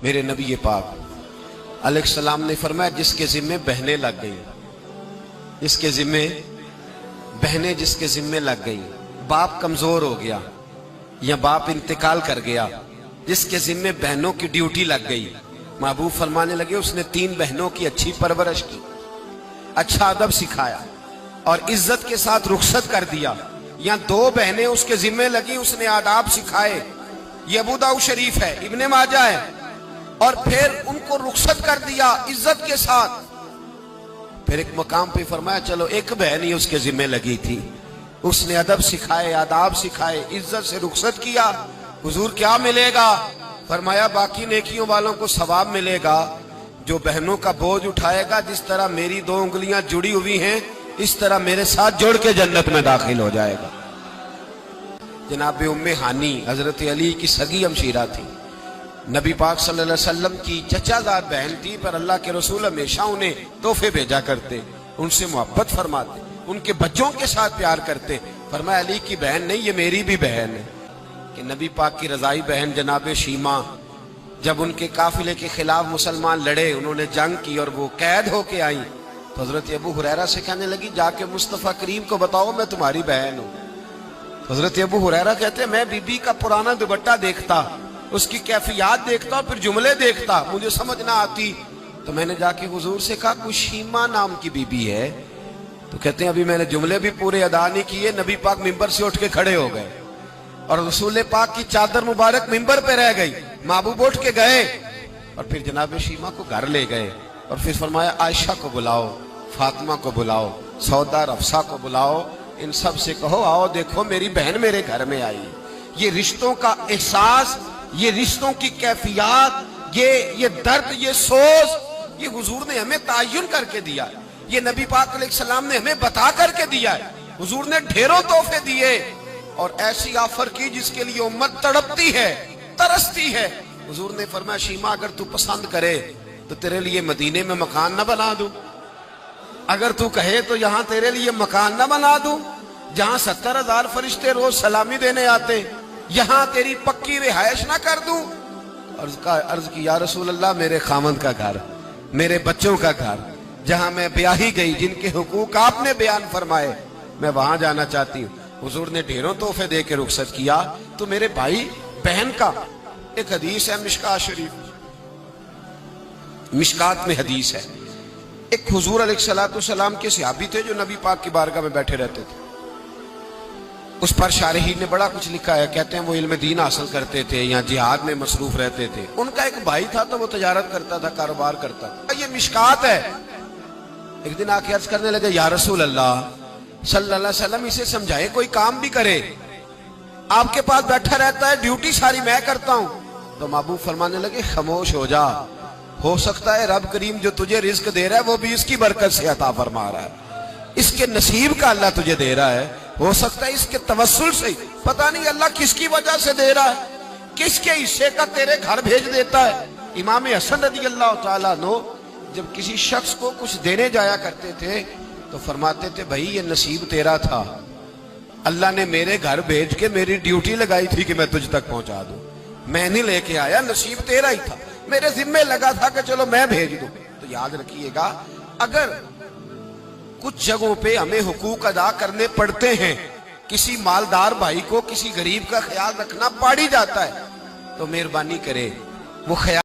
میرے نبی پاک علیہ السلام نے فرمایا جس کے ذمے بہنیں لگ گئی، جس کے ذمے بہنیں جس کے ذمے لگ گئی، باپ کمزور ہو گیا یا باپ انتقال کر گیا، جس کے ذمے بہنوں کی ڈیوٹی لگ گئی، محبوب فرمانے لگے اس نے 3 بہنوں کی اچھی پرورش کی، اچھا ادب سکھایا اور عزت کے ساتھ رخصت کر دیا، یا 2 بہنیں اس کے ذمے لگی، اس نے آداب سکھائے، یہ ابو داؤد شریف ہے، ابن ماجہ ہے، اور پھر ان کو رخصت کر دیا عزت کے ساتھ۔ پھر ایک مقام پہ فرمایا چلو ایک بہن ہی اس کے ذمے لگی تھی، اس نے ادب سکھائے، آداب سکھائے، عزت سے رخصت کیا، حضور کیا ملے گا؟ فرمایا باقی نیکیوں والوں کو ثواب ملے گا، جو بہنوں کا بوجھ اٹھائے گا جس طرح میری 2 انگلیاں جڑی ہوئی ہیں اس طرح میرے ساتھ جڑ کے جنت میں داخل ہو جائے گا۔ جناب ام ہانی حضرت علی کی سگی ہمشیرہ تھی، نبی پاک صلی اللہ علیہ وسلم کی چچا زاد بہن تھی، پر اللہ کے رسول ہمیشہ انہیں تحفے بھیجا کرتے، ان سے محبت فرماتے، ان کے بچوں کے ساتھ پیار کرتے۔ فرمایا علی کی بہن نہیں، یہ میری بھی بہن ہے۔ کہ نبی پاک کی رضائی بہن جناب شیمہ جب ان کے قافلے کے خلاف مسلمان لڑے، انہوں نے جنگ کی اور وہ قید ہو کے آئیں، تو حضرت ابو ہریرہ سے کہنے لگی جا کے مصطفیٰ کریم کو بتاؤ میں تمہاری بہن ہوں۔ حضرت ابو ہریرہ کہتے ہیں میں بی بی کا پرانا دوپٹہ دیکھتا، اس کی کیفیات دیکھتا اور پھر جملے دیکھتا، مجھے سمجھ نہ آتی، تو میں نے جا کے حضور سے کہا کوئی شیمہ نام کی بی بی ہے؟ تو کہتے ہیں ابھی میں نے جملے بھی پورے ادا نہیں کیے، نبی پاک ممبر سے اٹھ کے کھڑے ہو گئے اور رسول پاک کی چادر مبارک ممبر پہ رہ گئی، محبوب اٹھ کے گئے اور پھر جناب شیمہ کو گھر لے گئے اور پھر فرمایا عائشہ کو بلاؤ، فاطمہ کو بلاؤ، سودا رفسہ کو بلاؤ، ان سب سے کہو آؤ دیکھو میری بہن میرے گھر میں آئی۔ یہ رشتوں کا احساس، یہ رشتوں کی کیفیات، یہ درد، یہ سوز، یہ حضور نے ہمیں تعین کر کے دیا ہے، یہ نبی پاک علیہ السلام نے ہمیں بتا کر کے دیا ہے۔ حضور نے ڈھیروں تحفے دیے اور ایسی آفر کی جس کے لیے امت تڑپتی ہے، ترستی ہے۔ حضور نے فرمایا شیمہ اگر تو پسند کرے تو تیرے لیے مدینے میں مکان نہ بنا دوں، اگر تو کہے تو یہاں تیرے لیے مکان نہ بنا دوں جہاں 70,000 فرشتے روز سلامی دینے آتے، یہاں تیری پکی رہائش نہ کر دوں؟ عرض کی یا رسول اللہ میرے خامند کا گھر، میرے بچوں کا گھر، جہاں میں بیاہی گئی، جن کے حقوق آپ نے بیان فرمائے، میں وہاں جانا چاہتی ہوں۔ حضور نے ڈھیروں تحفے دے کے رخصت کیا۔ تو میرے بھائی بہن کا ایک حدیث ہے مشکات شریف، مشکات میں حدیث ہے، ایک حضور علیہ السلام کے صحابی تھے جو نبی پاک کی بارگاہ میں بیٹھے رہتے تھے، اس پر شارحین نے بڑا کچھ لکھا ہے، کہتے ہیں وہ علم دین حاصل کرتے تھے یا جہاد میں مصروف رہتے تھے۔ ان کا ایک بھائی تھا تو وہ تجارت کرتا تھا، کاروبار کرتا تھا، یہ مشکات ہے۔ ایک دن آ کے عرض کرنے لگے یا رسول اللہ صلی اللہ علیہ وسلم اسے سمجھائے کوئی کام بھی کرے، آپ کے پاس بیٹھا رہتا ہے، ڈیوٹی ساری میں کرتا ہوں۔ تو محبوب فرمانے لگے خاموش ہو جا، ہو سکتا ہے رب کریم جو تجھے رزق دے رہا ہے وہ بھی اس کی برکت سے عطا فرما رہا ہے، اس کے نصیب کا اللہ تجھے دے رہا ہے، ہو سکتا ہے اس کے توسل سے، پتہ نہیں اللہ کس کی وجہ سے دے رہا ہے، کس کے حصے کا تیرے گھر بھیج دیتا ہے۔ امام حسن رضی اللہ تعالیٰ عنہ جب کسی شخص کو کچھ دینے جایا کرتے تھے تو فرماتے تھے بھائی یہ نصیب تیرا تھا، اللہ نے میرے گھر بھیج کے میری ڈیوٹی لگائی تھی کہ میں تجھ تک پہنچا دوں، میں نہیں لے کے آیا، نصیب تیرا ہی تھا، میرے ذمے لگا تھا کہ چلو میں بھیج دوں۔ تو یاد رکھیے گا اگر کچھ جگہوں پہ ہمیں حقوق ادا کرنے پڑتے ہیں، کسی مالدار بھائی کو کسی غریب کا خیال رکھنا پڑ ہی جاتا ہے، تو مہربانی کرے وہ خیال